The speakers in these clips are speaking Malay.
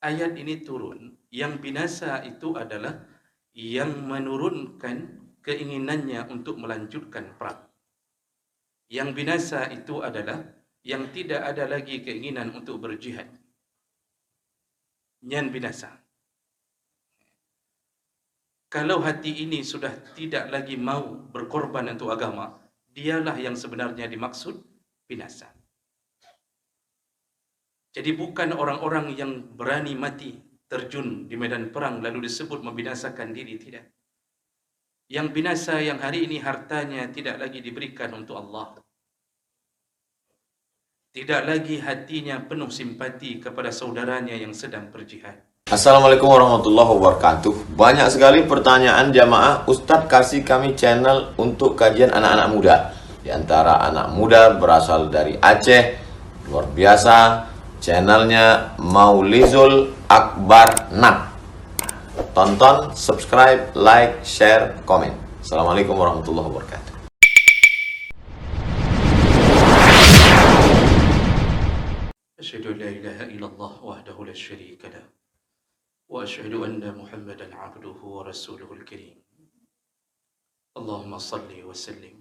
ayat ini turun, yang binasa itu adalah yang menurunkan keinginannya untuk melanjutkan perang. Yang binasa itu adalah yang tidak ada lagi keinginan untuk berjihad. Yang binasa. Kalau hati ini sudah tidak lagi mau berkorban untuk agama, dialah yang sebenarnya dimaksud binasa. Jadi bukan orang-orang yang berani mati terjun di medan perang lalu disebut membinasakan diri, tidak. Yang binasa yang hari ini hartanya tidak lagi diberikan untuk Allah. Tidak lagi hatinya penuh simpati kepada saudaranya yang sedang berjihad. Assalamualaikum warahmatullahi wabarakatuh. Banyak sekali pertanyaan jamaah. Ustadz kasih kami channel untuk kajian anak-anak muda. Di antara anak muda berasal dari Aceh. Luar biasa. Channelnya Maulizul Akbar Nak. Tonton, subscribe, like, share, komen. Assalamualaikum warahmatullahi wabarakatuh. Asyhadu an la ilaha illallah wahdahu la syarika lah. وأشهد أن محمدا عبده ورسوله الكريم اللهم صل وسلم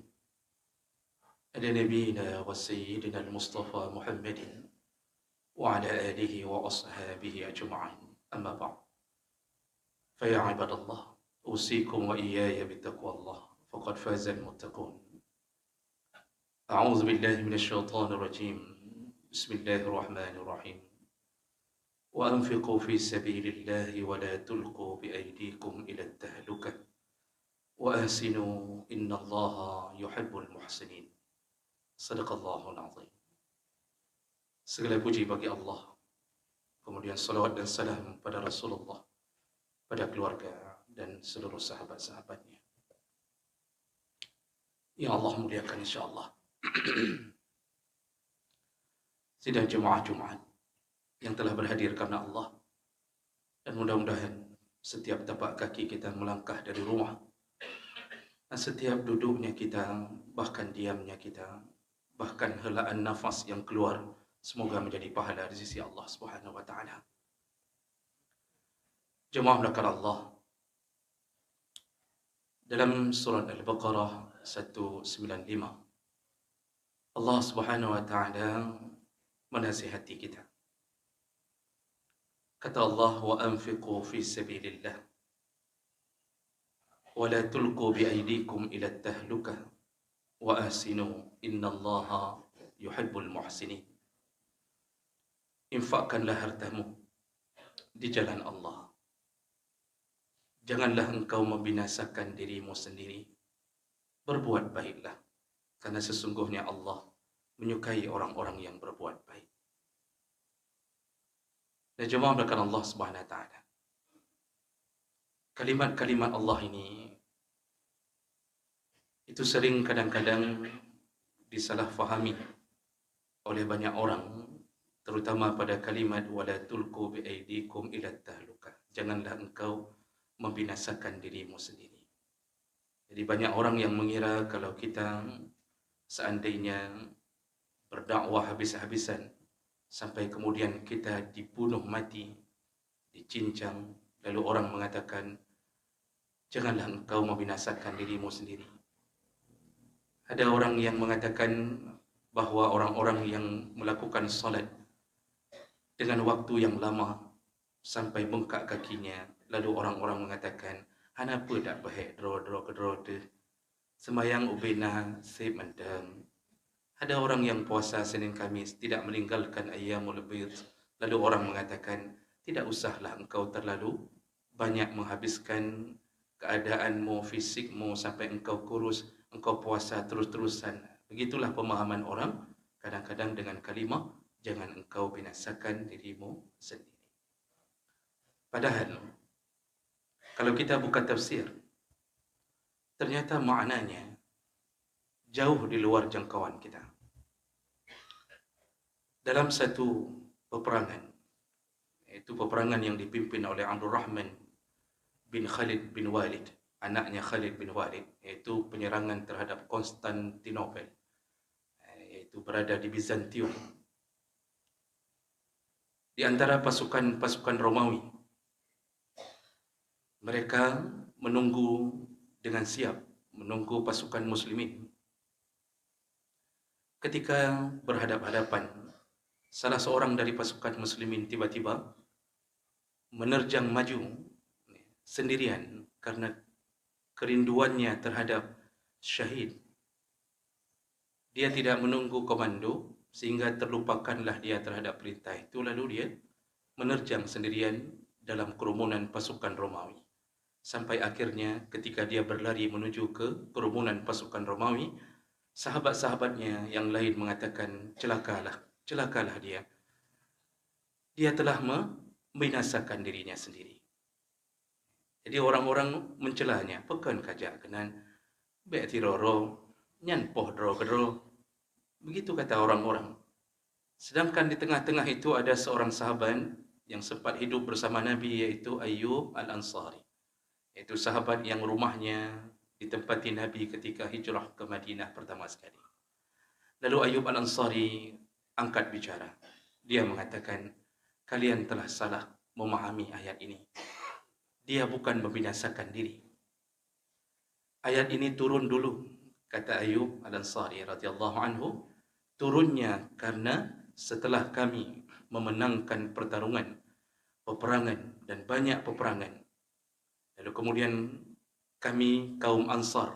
على نبينا وسيدنا المصطفى محمد وعلى آله وأصحابه أجمعين أما بعد فيا عباد الله أوصيكم وإياي بتقوى الله فقد فاز المتقون أعوذ بالله من الشيطان الرجيم بسم الله الرحمن الرحيم وأنفقوا في سبيل الله ولا تلقوا بأيديكم إلى التهلكة وأحسنوا إن الله يحب المحسنين صدق الله العظيم. Segala puji bagi Allah, kemudian salawat dan salam pada Rasulullah, pada keluarga dan seluruh sahabat-sahabatnya yang Allah muliakan insyaAllah. Sidang jemaah Jumat yang telah berhadir karena Allah, dan mudah-mudahan setiap tapak kaki kita melangkah dari rumah, dan setiap duduknya kita, bahkan diamnya kita, bahkan helaan nafas yang keluar, semoga menjadi pahala di sisi Allah Subhanahu wa taala. Jemaah melakukan Allah, dalam surat Al-Baqarah 195, Allah Subhanahu wa taala menasihati kita. Kata Allah, wa anfiqu fi sabilillah wa la tulqu bi aydikum ila at-tahlukah wa ahsinu innallaha yuhibbul muhsinin. Infakkanlah hartamu di jalan Allah. Janganlah engkau membinasakan dirimu sendiri. Berbuat baiklah, karena sesungguhnya Allah menyukai orang-orang yang berbuat baik. Dan jemaah melakukan Allah Subhanahu wa taala, kalimat-kalimat Allah ini itu sering kadang-kadang disalahfahami oleh banyak orang, terutama pada kalimat wala tulqu bi aydikum ila tahlukah. Janganlah engkau membinasakan dirimu sendiri. Jadi banyak orang yang mengira kalau kita seandainya berdakwah habis-habisan sampai kemudian kita dibunuh mati, dicincang, lalu orang mengatakan, janganlah engkau membinasakan dirimu sendiri. Ada orang yang mengatakan bahwa orang-orang yang melakukan salat dengan waktu yang lama sampai bengkak kakinya, lalu orang-orang mengatakan, hanapa tak baik draw tu, semayang ubina sip mendam. Ada orang yang puasa Senin Kamis tidak meninggalkan ayyamul bid, lalu orang mengatakan, tidak usahlah engkau terlalu banyak menghabiskan keadaanmu, fisikmu sampai engkau kurus, engkau puasa terus-terusan. Begitulah pemahaman orang kadang-kadang dengan kalimah, jangan engkau binasakan dirimu sendiri. Padahal kalau kita buka tafsir, ternyata maknanya jauh di luar jangkauan kita. Dalam satu peperangan, yaitu peperangan yang dipimpin oleh Abdul Rahman bin Khalid bin Walid, anaknya Khalid bin Walid, yaitu penyerangan terhadap Konstantinopel, yaitu berada di Bizantium. di antara pasukan-pasukan Romawi. Mereka menunggu dengan siap, menunggu pasukan muslimin. Ketika berhadap-hadapan, salah seorang dari pasukan muslimin tiba-tiba menerjang maju sendirian karena kerinduannya terhadap syahid. Dia tidak menunggu komando sehingga terlupakanlah dia terhadap perintah itu, lalu dia menerjang sendirian dalam kerumunan pasukan Romawi. Sampai akhirnya ketika dia berlari menuju ke kerumunan pasukan Romawi, sahabat-sahabatnya yang lain mengatakan, celakalah dia. Dia telah membinasakan dirinya sendiri. Jadi orang-orang mencelanya, pekan kajak kenan, be'ti roro, nyan poh dro kedro. Begitu kata orang-orang. Sedangkan di tengah-tengah itu ada seorang sahabat yang sempat hidup bersama Nabi, yaitu Ayyub Al-Ansari. Itu sahabat yang rumahnya ditempati Nabi ketika hijrah ke Madinah pertama sekali. Lalu Ayyub Al-Ansari angkat bicara. Dia mengatakan, kalian telah salah memahami ayat ini. Dia bukan membinasakan diri. Ayat ini turun dulu, kata Ayyub Al-Ansari radhiyallahu anhu, turunnya karena setelah kami memenangkan pertarungan, peperangan dan banyak peperangan. Lalu kemudian kami kaum Ansar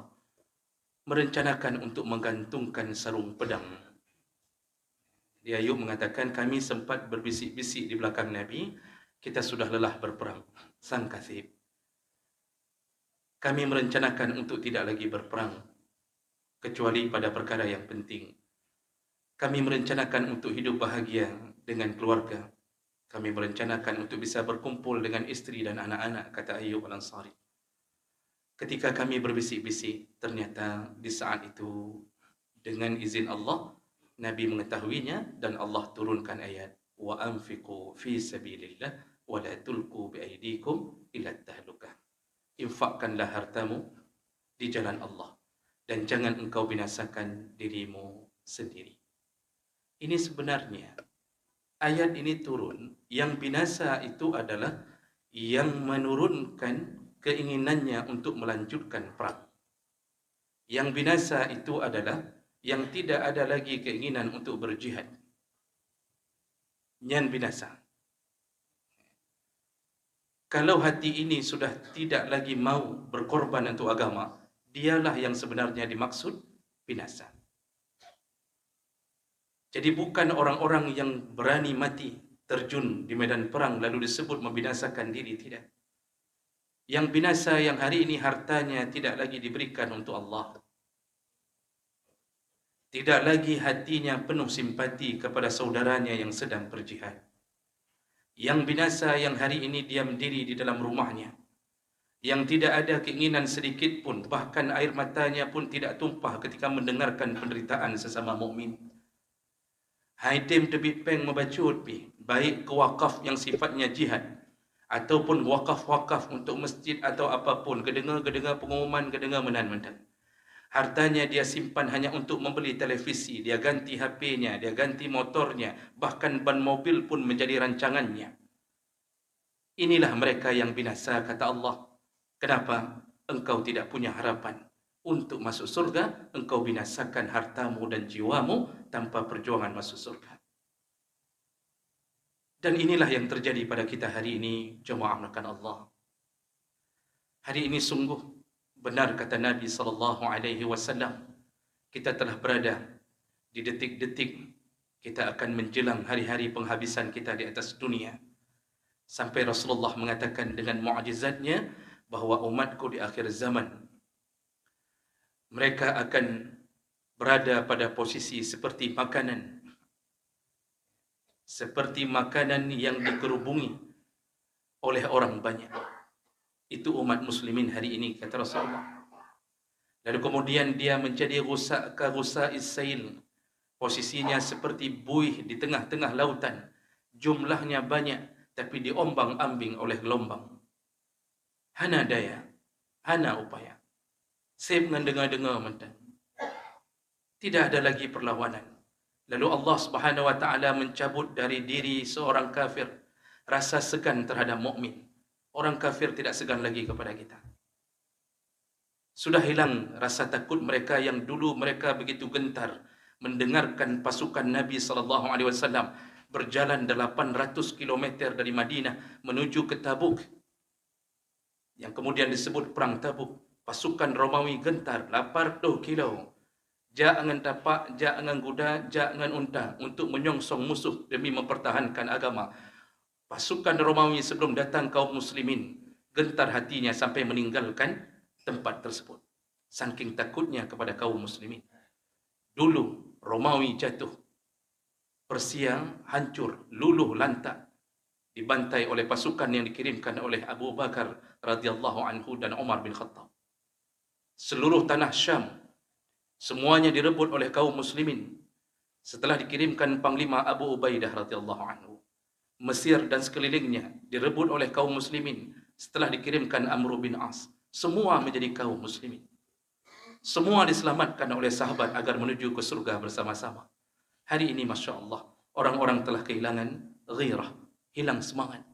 merencanakan untuk menggantungkan sarung pedang. Ayyub mengatakan, kami sempat berbisik-bisik di belakang Nabi, kita sudah lelah berperang. Sang kathib. Kami merencanakan untuk tidak lagi berperang, kecuali pada perkara yang penting. Kami merencanakan untuk hidup bahagia dengan keluarga. Kami merencanakan untuk bisa berkumpul dengan istri dan anak-anak, kata Ayyub Al-Ansari. Ketika kami berbisik-bisik, ternyata di saat itu, dengan izin Allah, Nabi mengetahuinya dan Allah turunkan ayat, wa anfiqu fi sabilillah wa la tulqu bi aydikum ila tahlukah. Infakkanlah hartamu di jalan Allah dan jangan engkau binasakan dirimu sendiri. Ini sebenarnya ayat ini turun, yang binasa itu adalah yang menurunkan keinginannya untuk melanjutkan perang. Yang binasa itu adalah yang tidak ada lagi keinginan untuk berjihad. Nyan binasa. Kalau hati ini sudah tidak lagi mau berkorban untuk agama, dialah yang sebenarnya dimaksud binasa. Jadi bukan orang-orang yang berani mati terjun di medan perang lalu disebut membinasakan diri, tidak. Yang binasa yang hari ini hartanya tidak lagi diberikan untuk Allah. Tidak lagi hatinya penuh simpati kepada saudaranya yang sedang berjihad. Yang binasa yang hari ini diam diri di dalam rumahnya, yang tidak ada keinginan sedikit pun, bahkan air matanya pun tidak tumpah ketika mendengarkan penderitaan sesama mukmin. Haitim tebik peng membacut pi, baik ke wakaf yang sifatnya jihad ataupun wakaf-wakaf untuk masjid atau apapun, kedengar pengumuman, kedengar menan-menan. Hartanya dia simpan hanya untuk membeli televisi, dia ganti HP-nya, dia ganti motornya, bahkan ban mobil pun menjadi rancangannya. Inilah mereka yang binasa, kata Allah. Kenapa? Engkau tidak punya harapan untuk masuk surga, engkau binasakan hartamu dan jiwamu tanpa perjuangan masuk surga. Dan inilah yang terjadi pada kita hari ini, jemaah melakukan Allah. Hari ini sungguh benar kata Nabi SAW, kita telah berada di detik-detik kita akan menjelang hari-hari penghabisan kita di atas dunia. Sampai Rasulullah mengatakan dengan mu'jizatnya bahawa umatku di akhir zaman, mereka akan berada pada posisi seperti makanan yang dikerubungi oleh orang banyak. Itu umat muslimin hari ini, kata Rasulullah. Lalu kemudian dia menjadi rusak isail. Posisinya seperti buih di tengah-tengah lautan. Jumlahnya banyak, tapi diombang-ambing oleh gelombang. Hana daya, hana upaya. Saya mendengar-dengar mentang. Tidak ada lagi perlawanan. Lalu Allah Subhanahu wa taala mencabut dari diri seorang kafir rasa segan terhadap mukmin. Orang kafir tidak segan lagi kepada kita. Sudah hilang rasa takut mereka yang dulu mereka begitu gentar mendengarkan pasukan Nabi sallallahu alaihi wasallam berjalan 800 kilometer dari Madinah menuju ke Tabuk, yang kemudian disebut perang Tabuk. Pasukan Romawi gentar 80 kilo. Jangan tapak, jangan kuda, jangan unta untuk menyongsong musuh demi mempertahankan agama. Pasukan Romawi sebelum datang kaum muslimin gentar hatinya sampai meninggalkan tempat tersebut. Saking takutnya kepada kaum muslimin. Dulu Romawi jatuh, Persia hancur, luluh lantak, dibantai oleh pasukan yang dikirimkan oleh Abu Bakar radhiyallahu anhu dan Umar bin Khattab. Seluruh tanah Syam semuanya direbut oleh kaum muslimin setelah dikirimkan Panglima Abu Ubaidah radhiyallahu anhu. Mesir dan sekelilingnya direbut oleh kaum muslimin setelah dikirimkan Amr bin As. Semua menjadi kaum muslimin. Semua diselamatkan oleh sahabat agar menuju ke surga bersama-sama. Hari ini Masya Allah, orang-orang telah kehilangan ghirah, hilang semangat.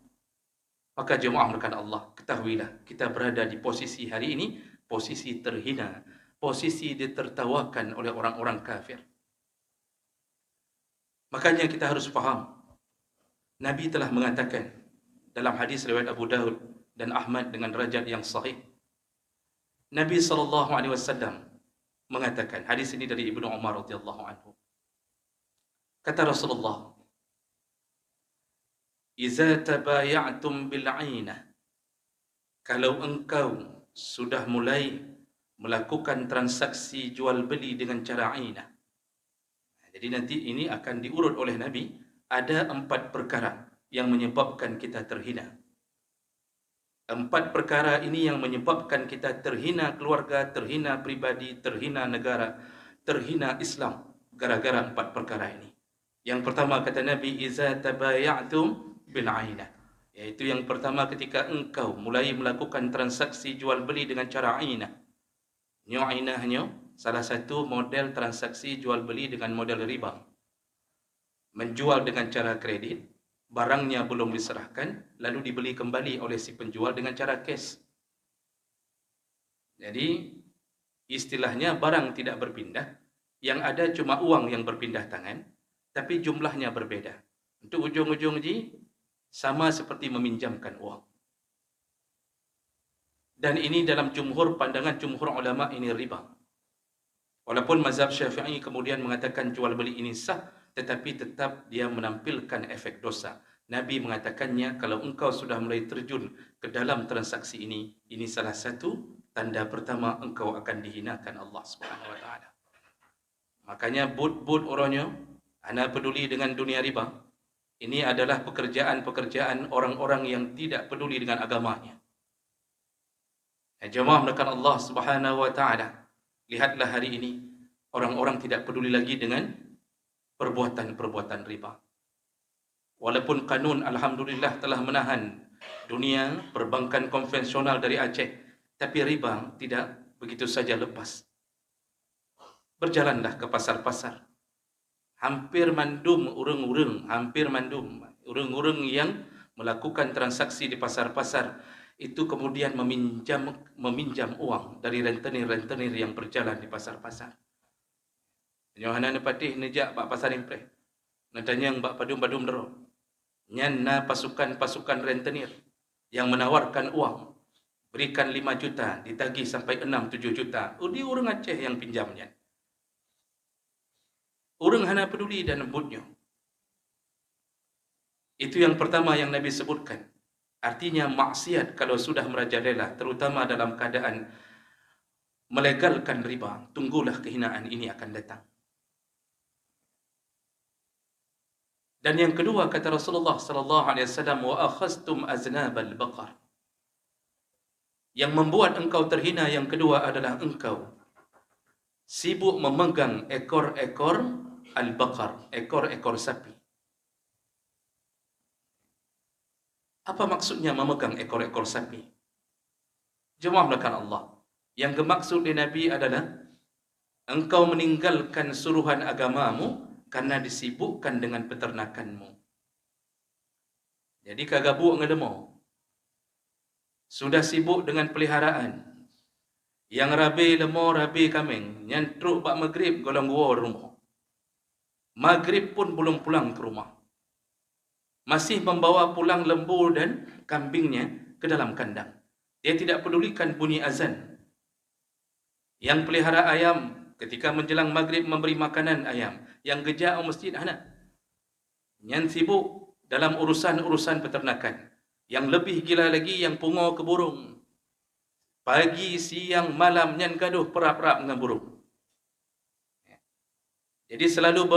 Maka jemaah rekan Allah, ketahuilah kita berada di posisi hari ini, posisi terhina, posisi ditertawakan oleh orang-orang kafir. Makanya kita harus faham, Nabi telah mengatakan dalam hadis riwayat Abu Daud dan Ahmad dengan derajat yang sahih. Nabi SAW mengatakan, hadis ini dari Ibnu Umar radhiyallahu anhu. Kata Rasulullah, "Iza tabaya'tum bil 'ainah." Kalau engkau sudah mulai melakukan transaksi jual beli dengan cara 'ainah. Jadi nanti ini akan diurut oleh Nabi, ada 4 perkara yang menyebabkan kita terhina. 4 perkara ini yang menyebabkan kita terhina keluarga, terhina pribadi, terhina negara, terhina Islam, gara-gara 4 perkara ini. Yang pertama kata Nabi, iza tabaya'tum bil 'ainah, yaitu yang pertama ketika engkau mulai melakukan transaksi jual beli dengan cara 'ainah. Ainahnya salah satu model transaksi jual beli dengan model riba. Menjual dengan cara kredit, barangnya belum diserahkan, lalu dibeli kembali oleh si penjual dengan cara cash. Jadi, istilahnya barang tidak berpindah, yang ada cuma uang yang berpindah tangan, tapi jumlahnya berbeda. Untuk ujung-ujung ji, sama seperti meminjamkan uang. Dan ini dalam pandangan jumhur ulama ini riba. Walaupun mazhab Syafi'i kemudian mengatakan jual beli ini sah, tetapi tetap dia menampilkan efek dosa. Nabi mengatakannya, kalau engkau sudah mulai terjun ke dalam transaksi ini salah satu tanda pertama engkau akan dihinakan Allah Subhanahu wa taala. Makanya but orangnya ana peduli dengan dunia riba. Ini adalah pekerjaan-pekerjaan orang-orang yang tidak peduli dengan agamanya. Jemaah menekan Allah Subhanahu wa taala. Lihatlah hari ini orang-orang tidak peduli lagi dengan perbuatan-perbuatan riba. Walaupun kanun alhamdulillah telah menahan dunia perbankan konvensional dari Aceh, tapi riba tidak begitu saja lepas. Berjalanlah ke pasar-pasar. Hampir mandum urang-urang yang melakukan transaksi di pasar-pasar itu kemudian meminjam uang dari rentenir-rentenir yang berjalan di pasar-pasar. Yohanan patih nejak bak pasar impres. Nadanyang bak padum-padum dero. Nyan na pasukan rentenir yang menawarkan uang. Berikan 5 juta, ditagih sampai 6-7 juta. Udi orang Aceh yang pinjamnya. Orang hana peduli dan lembutnya. Itu yang pertama yang Nabi sebutkan. Artinya maksiat kalau sudah merajalela, terutama dalam keadaan melegalkan riba, tunggulah kehinaan ini akan datang. Dan yang kedua kata Rasulullah sallallahu alaihi wasallam, wa akhastum aznabal baqar. Yang membuat engkau terhina yang kedua adalah engkau sibuk memegang ekor-ekor al-baqar, ekor-ekor sapi. Apa maksudnya memegang ekor-ekor sapi? Jemaah belakang Allah. Yang dimaksud di Nabi adalah engkau meninggalkan suruhan agamamu karena disibukkan dengan peternakanmu. Jadi kagabuk ngedemo. Sudah sibuk dengan peliharaan. Yang rabi lemo, rabi kambing, nyantruk bak maghrib golong gua rumah. Maghrib pun belum pulang ke rumah. Masih membawa pulang lembu dan kambingnya ke dalam kandang. Dia tidak pedulikan bunyi azan. Yang pelihara ayam ketika menjelang maghrib memberi makanan ayam. Yang gejak ke masjid anak. Yang sibuk dalam urusan-urusan peternakan. Yang lebih gila lagi yang pungo ke burung. Pagi, siang, malam nyan gaduh perap-perap dengan burung. Jadi selalu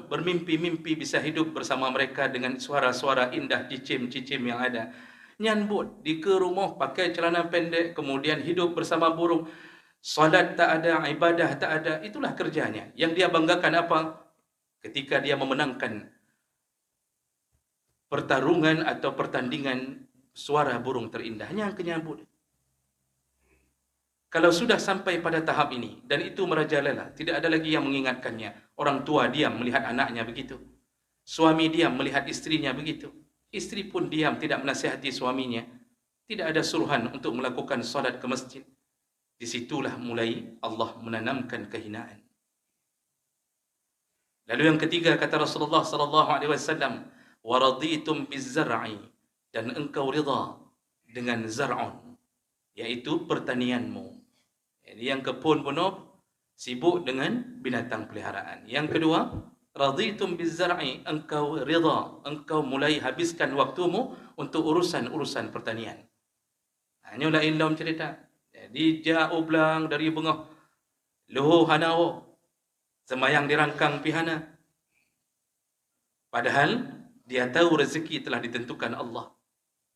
bermimpi-mimpi bisa hidup bersama mereka dengan suara-suara indah cicim-cicim yang ada. Nyan buat di ke rumah pakai celana pendek, kemudian hidup bersama burung. Salat tak ada, ibadah tak ada. Itulah kerjanya. Yang dia banggakan apa? Ketika dia memenangkan pertarungan atau pertandingan suara burung terindah. Yang kenyambut. Kalau sudah sampai pada tahap ini, dan itu merajalela, tidak ada lagi yang mengingatkannya. Orang tua diam melihat anaknya begitu. Suami diam melihat istrinya begitu. Istri pun diam tidak menasihati suaminya. Tidak ada suruhan untuk melakukan solat ke masjid. Disitulah mulai Allah menanamkan kehinaan. Lalu yang ketiga kata Rasulullah SAW, "Waraditum biz-zar'i," dan engkau rida dengan zar'un, yaitu pertanianmu. Jadi yang kebun penuh sibuk dengan binatang peliharaan. Yang kedua, raditum biz-zar'i, engkau rida, engkau mulai habiskan waktumu untuk urusan-urusan pertanian. Hanya lain dalam cerita. Jadi jauh belang dari bengah luhu hanawo, semayang dirangkang pihana. Padahal dia tahu rezeki telah ditentukan Allah.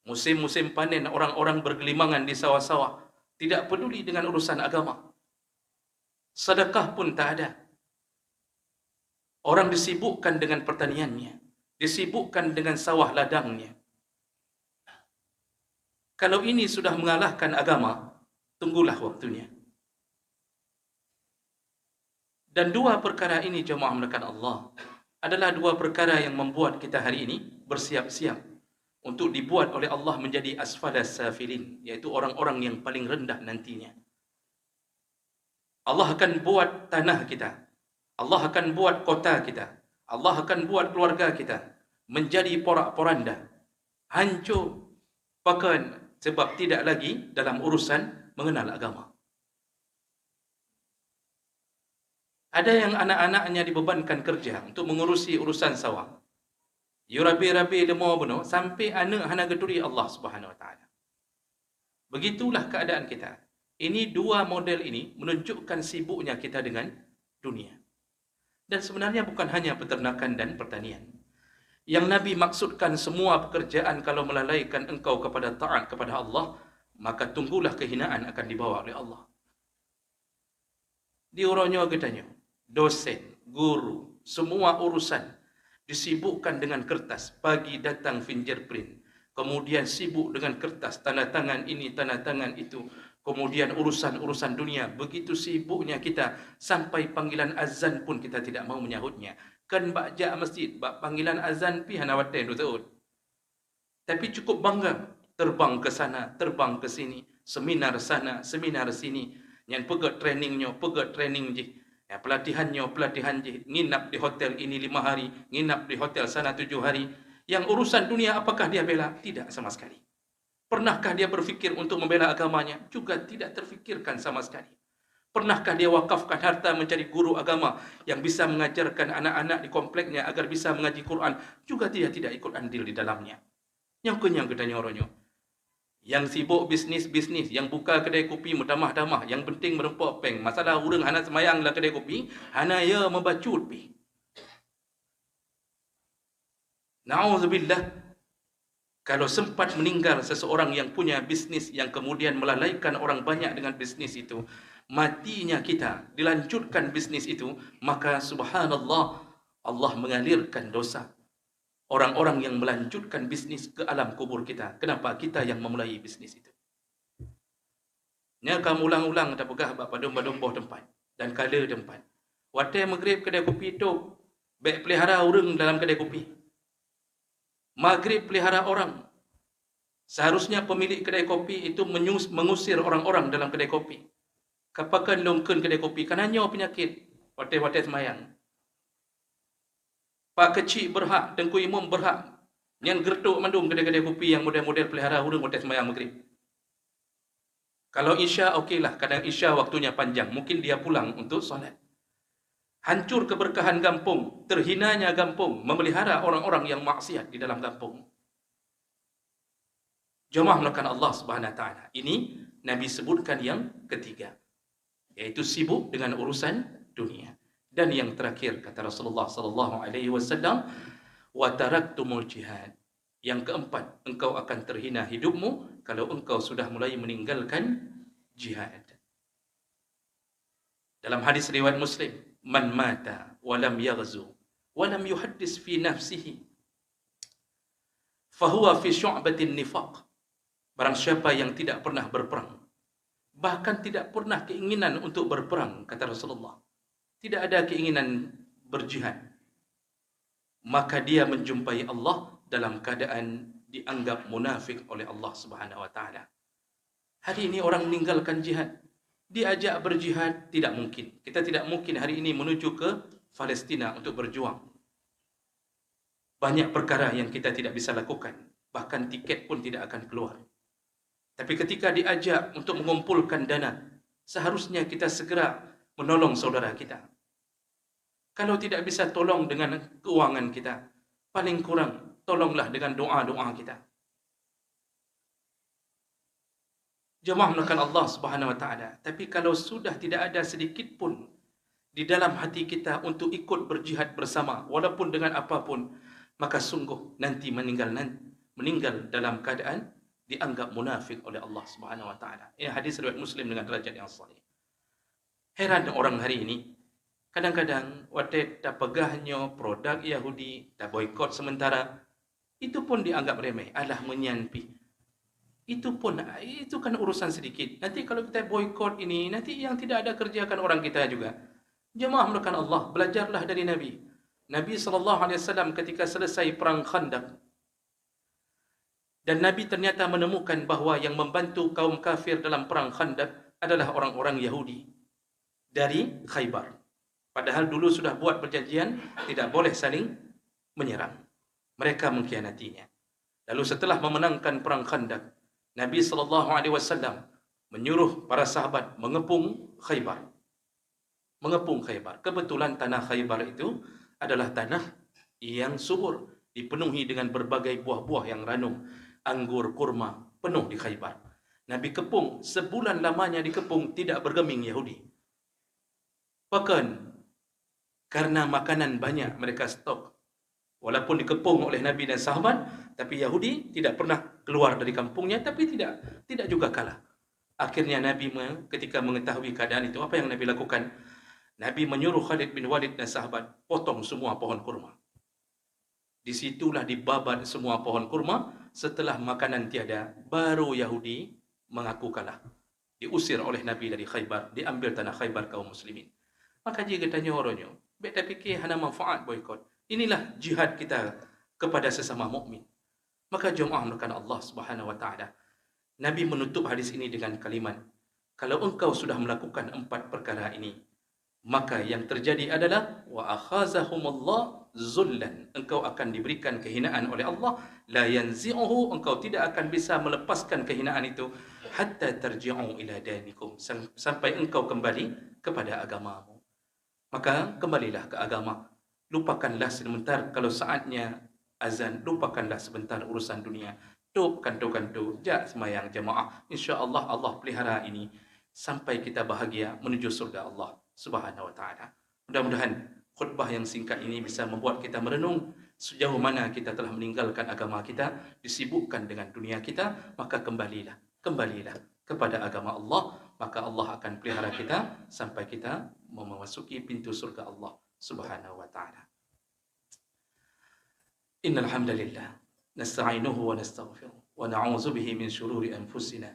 Musim-musim panen orang-orang bergelimangan di sawah-sawah. Tidak peduli dengan urusan agama. Sedekah pun tak ada. Orang disibukkan dengan pertaniannya. Disibukkan dengan sawah ladangnya. Kalau ini sudah mengalahkan agama, tunggulah waktunya. Dan dua perkara ini jemaah melakukan Allah adalah dua perkara yang membuat kita hari ini bersiap-siap untuk dibuat oleh Allah menjadi asfalas safilin, yaitu orang-orang yang paling rendah nantinya. Allah akan buat tanah kita, Allah akan buat kota kita, Allah akan buat keluarga kita menjadi porak-poranda, hancur, pakan, sebab tidak lagi dalam urusan mengenal agama. Ada yang anak-anaknya dibebankan kerja untuk mengurusi urusan sawah. You rabi-rabi lemo beno sampai anak hana geduri Allah Subhanahu wa taala. Begitulah keadaan kita. Ini dua model ini menunjukkan sibuknya kita dengan dunia. Dan sebenarnya bukan hanya peternakan dan pertanian. Yang Nabi maksudkan semua pekerjaan kalau melalaikan engkau kepada taat kepada Allah, maka tunggulah kehinaan akan dibawa oleh Allah. Diuronyo getanyo, dosen, guru, semua urusan disibukkan dengan kertas, pagi datang fingerprint, kemudian sibuk dengan kertas, tanda tangan ini, tanda tangan itu, kemudian urusan-urusan dunia. Begitu sibuknya kita, sampai panggilan azan pun kita tidak mau menyahutnya. Kan bakja masjid, bak panggilan azan pi hana waten tu. Tapi cukup bangga, terbang ke sana, terbang ke sini, seminar sana, seminar sini, yang pegat trainingnya, pegat training je. Ya, pelatihannya, pelatihan je. Nginap di hotel ini 5 hari, nginap di hotel sana 7 hari. Yang urusan dunia apakah dia bela? Tidak sama sekali. Pernahkah dia berfikir untuk membela agamanya? Juga tidak terfikirkan sama sekali. Pernahkah dia wakafkan harta mencari guru agama yang bisa mengajarkan anak-anak di kompleknya agar bisa mengaji Quran? Juga dia tidak ikut andil di dalamnya. Yang kenyang ketanya orangnya. Yang sibuk bisnis-bisnis, yang buka kedai kopi mutamah-tamah, yang penting merempok peng. Masalah urang hana semayang lah kedai kopi, hana ya membacut pi. Na'udzubillah. Kalau sempat meninggal seseorang yang punya bisnis yang kemudian melalaikan orang banyak dengan bisnis itu, matinya kita, dilanjutkan bisnis itu, maka subhanallah, Allah mengalirkan dosa orang-orang yang melanjutkan bisnis ke alam kubur kita. Kenapa? Kita yang memulai bisnis itu. Nya kamu ulang-ulang tak pegah bapa domba-domba tempat dan kala tempat. Watai maghrib kedai kopi tu, Baik pelihara orang dalam kedai kopi. Maghrib pelihara orang. Seharusnya pemilik kedai kopi itu mengusir orang-orang dalam kedai kopi. Kapakan longken kedai kopi, kananya penyakit. Watai-watai semayang. Pak kecil berhak, Tengku Imam berhak. Yang gertuk mandum kedai-kedai kopi yang model-model pelihara orang watai semayang maghrib. Kalau Isya, okeylah. Kadang Isya waktunya panjang. Mungkin dia pulang untuk solat. Hancur keberkahan kampung, terhinanya kampung, memelihara orang-orang yang maksiat di dalam kampung. Jemaah melakukan Allah Subhanahu Wa Taala. Ini Nabi sebutkan yang ketiga, yaitu sibuk dengan urusan dunia. Dan yang terakhir kata Rasulullah sallallahu alaihi wasallam, wa taraktumul jihad. Yang keempat, engkau akan terhina hidupmu kalau engkau sudah mulai meninggalkan jihad. Dalam hadis riwayat Muslim, man mata wa lam yaghzu wa lam yuhaddis fi nafsihi fahuwa fi syu'batin nifaq. Barang siapa yang tidak pernah berperang, bahkan tidak pernah keinginan untuk berperang, kata Rasulullah, tidak ada keinginan berjihad, maka dia menjumpai Allah dalam keadaan dianggap munafik oleh Allah Subhanahu Wa Taala. Hari ini orang meninggalkan jihad, diajak berjihad, tidak mungkin. Kita tidak mungkin hari ini menuju ke Palestina untuk berjuang. Banyak perkara yang kita tidak bisa lakukan, bahkan tiket pun tidak akan keluar. Tapi ketika diajak untuk mengumpulkan dana, seharusnya kita segera menolong saudara kita. Kalau tidak bisa tolong dengan keuangan kita, paling kurang tolonglah dengan doa-doa kita. Jemaah melakukan Allah Subhanahu Wa Taala. Tapi kalau sudah tidak ada sedikit pun di dalam hati kita untuk ikut berjihad bersama, walaupun dengan apapun, maka sungguh nanti meninggal dalam keadaan dianggap munafik oleh Allah Subhanahu Wa Taala. Ini hadis riwayat Muslim dengan derajat yang sahih. Heran orang hari ini, kadang-kadang waktu tak pegahnya produk Yahudi, tak boikot sementara, itu pun dianggap remeh, alah menyanpi. Itu kan urusan sedikit. Nanti kalau kita boikot ini, nanti yang tidak ada kerjakan orang kita juga. Jemaah melakukan Allah, belajarlah dari Nabi. Nabi SAW ketika selesai perang Khandaq, dan Nabi ternyata menemukan bahawa yang membantu kaum kafir dalam perang Khandaq adalah orang-orang Yahudi dari Khaybar. Padahal dulu sudah buat perjanjian tidak boleh saling menyerang. Mereka mengkhianatinya. Lalu setelah memenangkan perang Khandaq, Nabi SAW menyuruh para sahabat mengepung Khaybar. Mengepung Khaybar. Kebetulan tanah Khaybar itu adalah tanah yang subur, dipenuhi dengan berbagai buah-buah yang ranum, anggur, kurma, penuh di Khaybar. Nabi kepung, sebulan lamanya dikepung, tidak bergeming Yahudi. Bahkan karena makanan banyak mereka stok. Walaupun dikepung oleh Nabi dan sahabat, tapi Yahudi tidak pernah keluar dari kampungnya, tapi tidak juga kalah. Akhirnya Nabi ketika mengetahui keadaan itu, apa yang Nabi lakukan? Nabi menyuruh Khalid bin Walid dan sahabat potong semua pohon kurma. Disitulah dibabat semua pohon kurma. Setelah makanan tiada, baru Yahudi mengaku kalah. Diusir oleh Nabi dari Khaybar, diambil tanah Khaybar kaum muslimin. Maka jika tanya orangnya, beta fikir hana manfaat boikot. Inilah jihad kita kepada sesama mukmin. Maka jemaah melakukan Allah Subhanahu Wa Taala. Nabi menutup hadis ini dengan kalimat, kalau engkau sudah melakukan 4 perkara ini, maka yang terjadi adalah wa akhazahumullah zullan. Engkau akan diberikan kehinaan oleh Allah, la yanzi'uhu, engkau tidak akan bisa melepaskan kehinaan itu hatta tarji'u ila dinikum, sampai engkau kembali kepada agamamu. Maka kembalilah ke agama. Lupakanlah sebentar kalau saatnya azan, lupakanlah sebentar urusan dunia. Tuk kantu-kantu, jak semayang jemaah. Insya-Allah Allah pelihara ini sampai kita bahagia menuju surga Allah Subhanahu Wa Taala. Mudah-mudahan khutbah yang singkat ini bisa membuat kita merenung sejauh mana kita telah meninggalkan agama kita, disibukkan dengan dunia kita, maka kembalilah kepada agama Allah, maka Allah akan pelihara kita sampai kita memasuki pintu surga Allah Subhanahu Wa Taala. Innal hamdalillah nasta'inuhu wa nastaghfiruh wa na'udzu bihi min shururi anfusina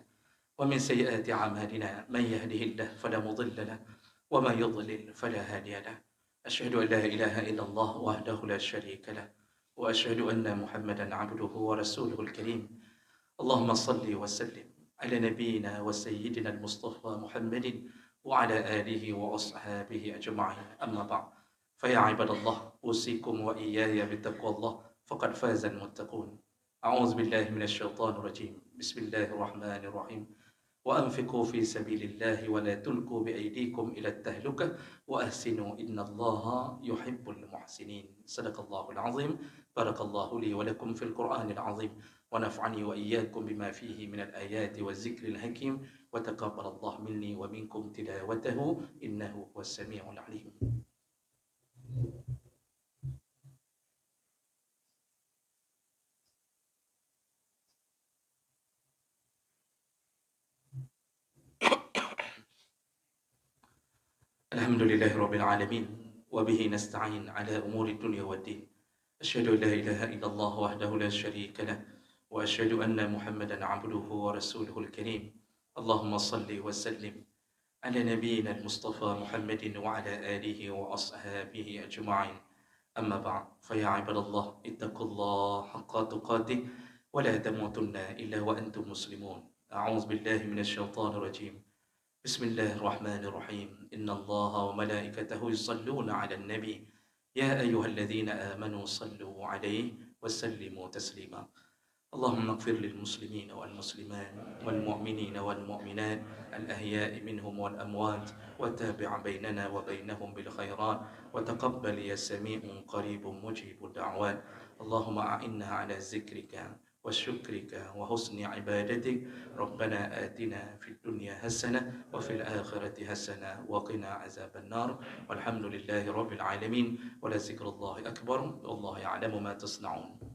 wa min sayyiati a'malina man yahdihillahu fala mudilla lahu wa man yudlil fala hadiya lahu. أشهد أن لا إله إلا الله وحده لا شريك له وأشهد أن محمدا عبده ورسوله الكريم اللهم صل وسلم على نبينا وسيدنا المصطفى محمد وعلى آله وأصحابه أجمعين أما بعد فيا عباد الله أوصيكم وإياي بتقوى الله فقد فاز المتقون أعوذ بالله من الشيطان الرجيم بسم الله الرحمن الرحيم وأنفقوا في سبيل الله ولا تلقوا بأيديكم إلى التهلكة وأحسنوا إن الله يحب المحسنين صدق الله العظيم بارك الله لي ولكم في القرآن العظيم ونفعني وإياكم بما فيه من الآيات والذكر الحكيم وتقبل الله مني ومنكم تلاوته إنه هو السميع العليم. الحمد لله رب العالمين وبه نستعين على أمور الدنيا والدين أشهد أن لا إله إلا الله وحده لا شريك له وأشهد أن محمدا عبده ورسوله الكريم اللهم صل وسلم على نبينا المصطفى محمد وعلى آله وأصحابه أجمعين أما بعد فيا عباد الله اتقوا الله حق تقاته ولا تموتن إلا وأنتم مسلمون أعوذ بالله من الشيطان الرجيم بسم الله الرحمن الرحيم إن الله وملائكته يصلون على النبي يا أيها الذين آمنوا صلوا عليه وسلموا تسليما اللهم اغفر للمسلمين والمسلمات والمؤمنين والمؤمنات الأحياء منهم والأموات وتابع بيننا وبينهم بالخيرات وتقبل يا سميع قريب مجيب الدعوات اللهم أعنا على ذكرك وشكرك وحسن عبادتك ربنا آتنا في الدنيا حسنة وفي الآخرة حسنة وقنا عذاب النار والحمد لله رب العالمين ولذكر الله أكبر والله يعلم ما تصنعون.